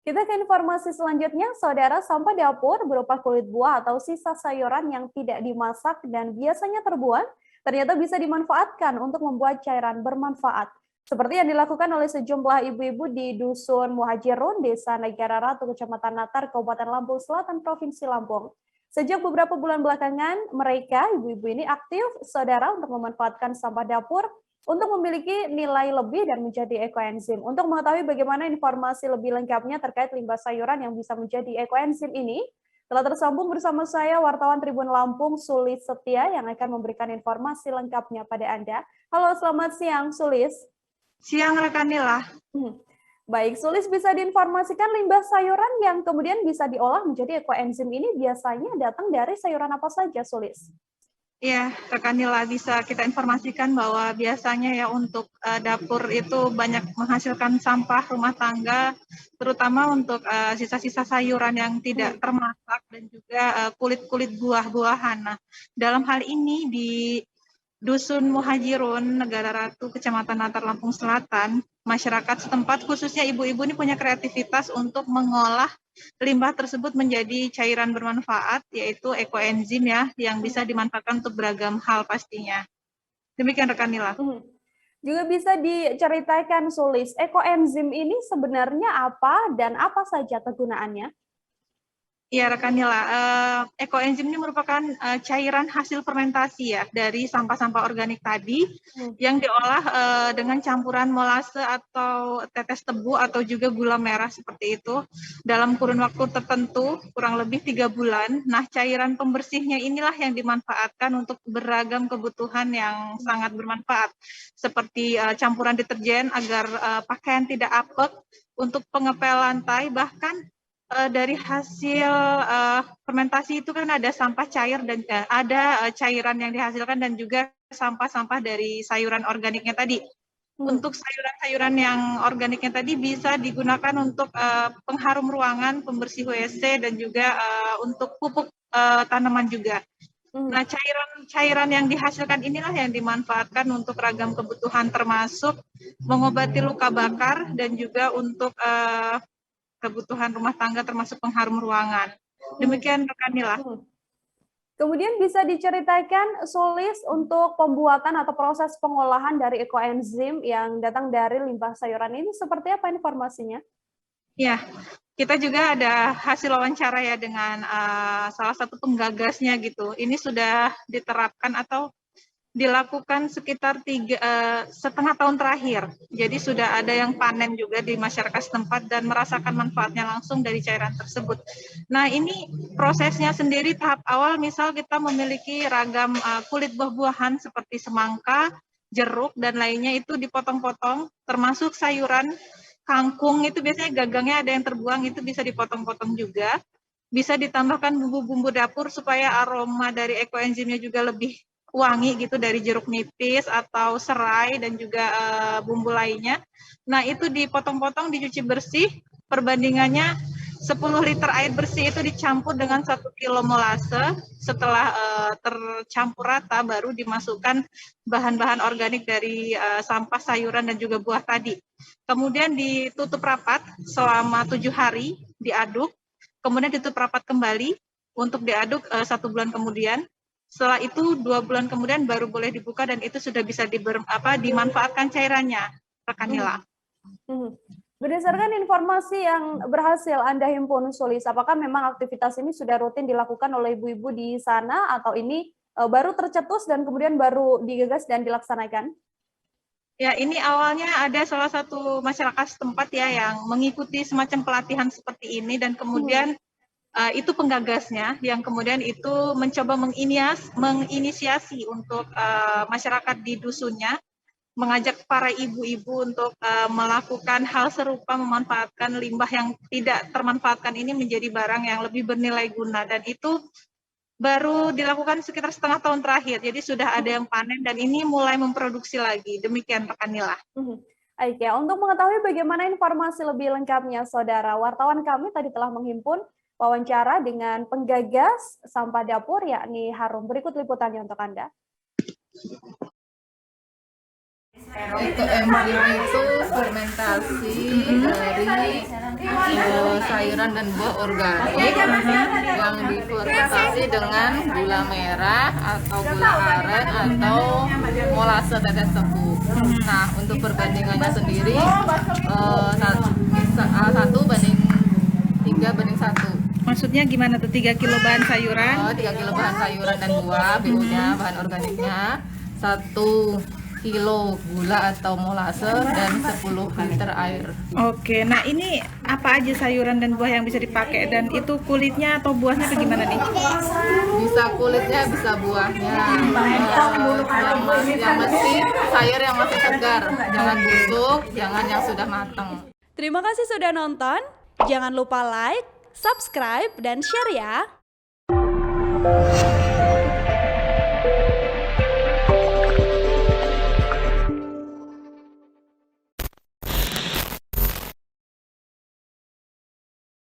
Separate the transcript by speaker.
Speaker 1: Kita ke informasi selanjutnya, saudara, sampah dapur berupa kulit buah atau sisa sayuran yang tidak dimasak dan biasanya terbuang, ternyata bisa dimanfaatkan untuk membuat cairan bermanfaat. Seperti yang dilakukan oleh sejumlah ibu-ibu di Dusun Muhajirun, Desa Negara Ratu, Kecamatan Natar, Kabupaten Lampung Selatan, Provinsi Lampung. Sejak beberapa bulan belakangan, mereka, ibu-ibu ini aktif, saudara, untuk memanfaatkan sampah dapur untuk memiliki nilai lebih dan menjadi ekoenzim. Untuk mengetahui bagaimana informasi lebih lengkapnya terkait limbah sayuran yang bisa menjadi ekoenzim ini, telah tersambung bersama saya wartawan Tribun Lampung Sulis Setia yang akan memberikan informasi lengkapnya pada Anda. Halo, selamat siang Sulis.
Speaker 2: Siang rekan Nila.
Speaker 1: Baik, Sulis, bisa diinformasikan limbah sayuran yang kemudian bisa diolah menjadi ekoenzim ini biasanya datang dari sayuran apa saja, Sulis?
Speaker 2: Ya, rekan Nila, bisa kita informasikan bahwa biasanya ya untuk dapur itu banyak menghasilkan sampah rumah tangga, terutama untuk sisa-sisa sayuran yang tidak termasak dan juga kulit-kulit buah-buahan. Nah, dalam hal ini di Dusun Muhajirun, Negara Ratu, Kecamatan Natar, Lampung Selatan, masyarakat setempat khususnya ibu-ibu ini punya kreativitas untuk mengolah limbah tersebut menjadi cairan bermanfaat, yaitu ekoenzim ya, yang bisa dimanfaatkan untuk beragam hal pastinya. Demikian rekan Nila.
Speaker 1: Juga bisa diceritakan, Sulis, ekoenzim ini sebenarnya apa dan apa saja kegunaannya?
Speaker 2: Iya, rekan Nila, ekoenzim ini merupakan cairan hasil fermentasi ya dari sampah-sampah organik tadi yang diolah dengan campuran molase atau tetes tebu atau juga gula merah seperti itu dalam kurun waktu tertentu kurang lebih 3 bulan. Nah, cairan pembersihnya inilah yang dimanfaatkan untuk beragam kebutuhan yang sangat bermanfaat seperti campuran deterjen agar pakaian tidak apek, untuk pengepel lantai, bahkan dari hasil fermentasi itu kan ada sampah cair dan ada cairan yang dihasilkan dan juga sampah-sampah dari sayuran organiknya tadi. Untuk sayuran-sayuran yang organiknya tadi bisa digunakan untuk pengharum ruangan, pembersih WC, dan juga untuk pupuk tanaman juga. Nah, cairan-cairan yang dihasilkan inilah yang dimanfaatkan untuk ragam kebutuhan termasuk mengobati luka bakar dan juga untuk kebutuhan rumah tangga termasuk pengharum ruangan. Demikian rekan Nila.
Speaker 1: Kemudian bisa diceritakan, Sulis, untuk pembuatan atau proses pengolahan dari ekoenzim yang datang dari limbah sayuran ini seperti apa informasinya?
Speaker 2: Ya, kita juga ada hasil wawancara ya dengan salah satu penggagasnya gitu. Ini sudah diterapkan atau dilakukan sekitar 3,5 tahun terakhir. Jadi sudah ada yang panen juga di masyarakat setempat dan merasakan manfaatnya langsung dari cairan tersebut. Nah, ini prosesnya sendiri tahap awal, misal kita memiliki ragam kulit buah-buahan seperti semangka, jeruk, dan lainnya itu dipotong-potong, termasuk sayuran, kangkung itu biasanya gagangnya ada yang terbuang, itu bisa dipotong-potong juga. Bisa ditambahkan bumbu-bumbu dapur supaya aroma dari ekoenzimnya juga lebih wangi gitu dari jeruk nipis atau serai dan juga bumbu lainnya. Nah, itu dipotong-potong, dicuci bersih, perbandingannya 10 liter air bersih itu dicampur dengan 1 kilo molase. Setelah tercampur rata, baru dimasukkan bahan-bahan organik dari sampah sayuran dan juga buah tadi. Kemudian ditutup rapat selama 7 hari, diaduk, kemudian ditutup rapat kembali untuk diaduk 1 bulan kemudian. Setelah itu 2 bulan kemudian baru boleh dibuka dan itu sudah bisa dimanfaatkan cairannya, rekan Nila.
Speaker 1: Berdasarkan informasi yang berhasil Anda himpun, Sulis, apakah memang aktivitas ini sudah rutin dilakukan oleh ibu-ibu di sana atau ini baru tercetus dan kemudian baru digagas dan dilaksanakan?
Speaker 2: Ya, ini awalnya ada salah satu masyarakat setempat ya yang mengikuti semacam pelatihan seperti ini dan kemudian itu penggagasnya yang kemudian itu mencoba menginisiasi untuk masyarakat di dusunnya, mengajak para ibu-ibu untuk melakukan hal serupa, memanfaatkan limbah yang tidak termanfaatkan ini menjadi barang yang lebih bernilai guna, dan itu baru dilakukan sekitar setengah tahun terakhir. Jadi sudah ada yang panen dan ini mulai memproduksi lagi. Demikian rekan Nila.
Speaker 1: Baik ya, untuk mengetahui bagaimana informasi lebih lengkapnya, saudara, wartawan kami tadi telah menghimpun wawancara dengan penggagas sampah dapur, yakni Harum. Berikut liputannya untuk Anda.
Speaker 3: Ekoenzim itu fermentasi dari sayuran dan buah organik yang difermentasi dengan gula merah atau gula aren atau molase tetes tebu. Nah, untuk perbandingannya sendiri 1:3:1.
Speaker 2: Maksudnya gimana tuh 3 kilo bahan sayuran?
Speaker 3: 3 kilo bahan sayuran dan buah, BU-nya, bahan organiknya, 1 kilo gula atau molase dan 10 liter air.
Speaker 2: Oke, nah ini apa aja sayuran dan buah yang bisa dipakai, dan itu kulitnya atau buahnya itu gimana nih?
Speaker 3: Bisa kulitnya, bisa buahnya. Yang mesti sayur yang masih segar, jangan busuk, jangan yang sudah matang.
Speaker 1: Terima kasih sudah nonton. Jangan lupa like, subscribe, dan share ya.